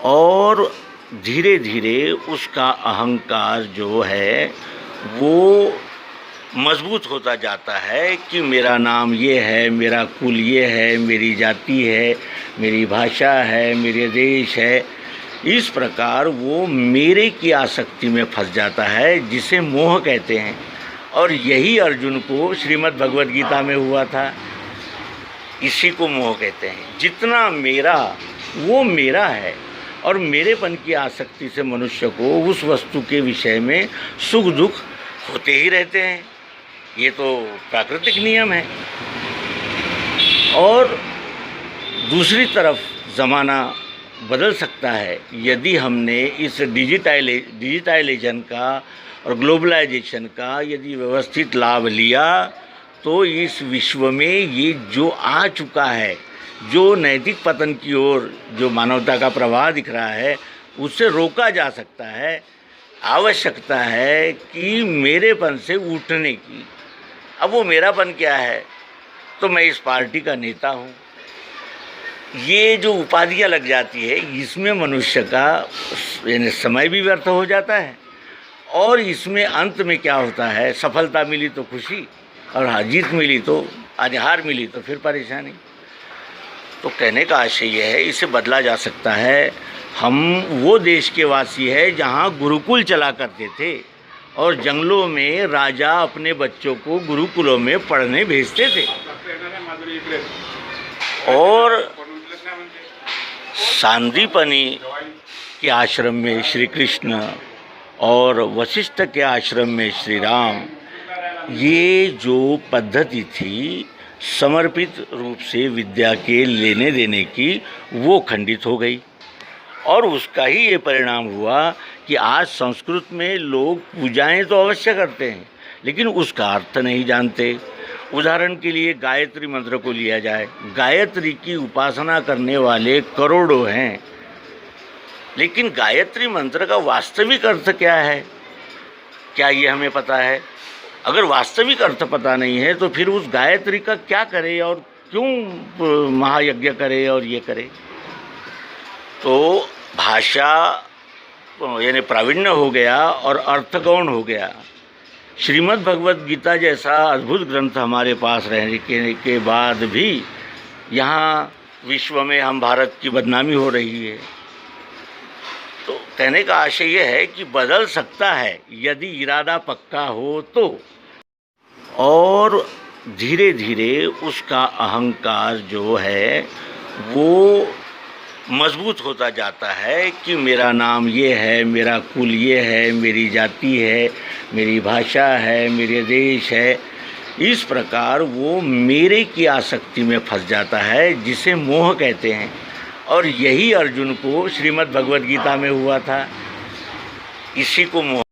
और धीरे धीरे उसका अहंकार जो है वो मजबूत होता जाता है कि मेरा नाम ये है, मेरा कुल ये है, मेरी जाति है, मेरी भाषा है, मेरे देश है। इस प्रकार वो मेरे की आसक्ति में फंस जाता है, जिसे मोह कहते हैं। और यही अर्जुन को श्रीमद् भगवद गीता में हुआ था। इसी को मोह कहते हैं। जितना मेरा वो मेरा है, और मेरेपन की आसक्ति से मनुष्य को उस वस्तु के विषय में सुख दुख होते ही रहते हैं। ये तो प्राकृतिक नियम है। और दूसरी तरफ ज़माना बदल सकता है यदि हमने इस डिजिटाइजेशन का और ग्लोबलाइजेशन का यदि व्यवस्थित लाभ लिया, तो इस विश्व में ये जो आ चुका है, जो नैतिक पतन की ओर जो मानवता का प्रवाह दिख रहा है, उससे रोका जा सकता है। आवश्यकता है कि मेरेपन से उठने की। अब वो मेरापन क्या है? तो मैं इस पार्टी का नेता हूँ। ये जो उपाधियाँ लग जाती है, इसमें मनुष्य का यानी समय भी व्यर्थ हो जाता है। और इसमें अंत में क्या होता है? सफलता मिली तो खुशी, और जीत मिली तो हार मिली तो फिर परेशानी। तो कहने का आशय यह है, इसे बदला जा सकता है। हम वो देश के वासी हैं जहाँ गुरुकुल चला करते थे, और जंगलों में राजा अपने बच्चों को गुरुकुलों में पढ़ने भेजते थे। और सांदीपनी के आश्रम में श्री कृष्ण और वशिष्ठ के आश्रम में श्री राम, ये जो पद्धति थी समर्पित रूप से विद्या के लेने देने की, वो खंडित हो गई। और उसका ही ये परिणाम हुआ कि आज संस्कृत में लोग पूजाएं तो अवश्य करते हैं, लेकिन उसका अर्थ नहीं जानते। उदाहरण के लिए गायत्री मंत्र को लिया जाए, गायत्री की उपासना करने वाले करोड़ों हैं, लेकिन गायत्री मंत्र का वास्तविक अर्थ क्या है, क्या ये हमें पता है? अगर वास्तविक अर्थ पता नहीं है तो फिर उस गायत्री का क्या करे, और क्यों महायज्ञ करे और ये करे? तो भाषा यानी प्रावीण्य हो गया और अर्थगौण हो गया। श्रीमद् भगवद गीता जैसा अद्भुत ग्रंथ हमारे पास रहने के बाद भी यहाँ विश्व में हम भारत की बदनामी हो रही है। तो कहने का आशय यह है कि बदल सकता है यदि इरादा पक्का हो तो। और धीरे धीरे उसका अहंकार जो है वो मजबूत होता जाता है कि मेरा नाम ये है, मेरा कुल ये है, मेरी जाति है, मेरी भाषा है, मेरे देश है। इस प्रकार वो मेरे की आसक्ति में फंस जाता है, जिसे मोह कहते हैं। और यही अर्जुन को श्रीमद् भगवद गीता में हुआ था। इसी को मोह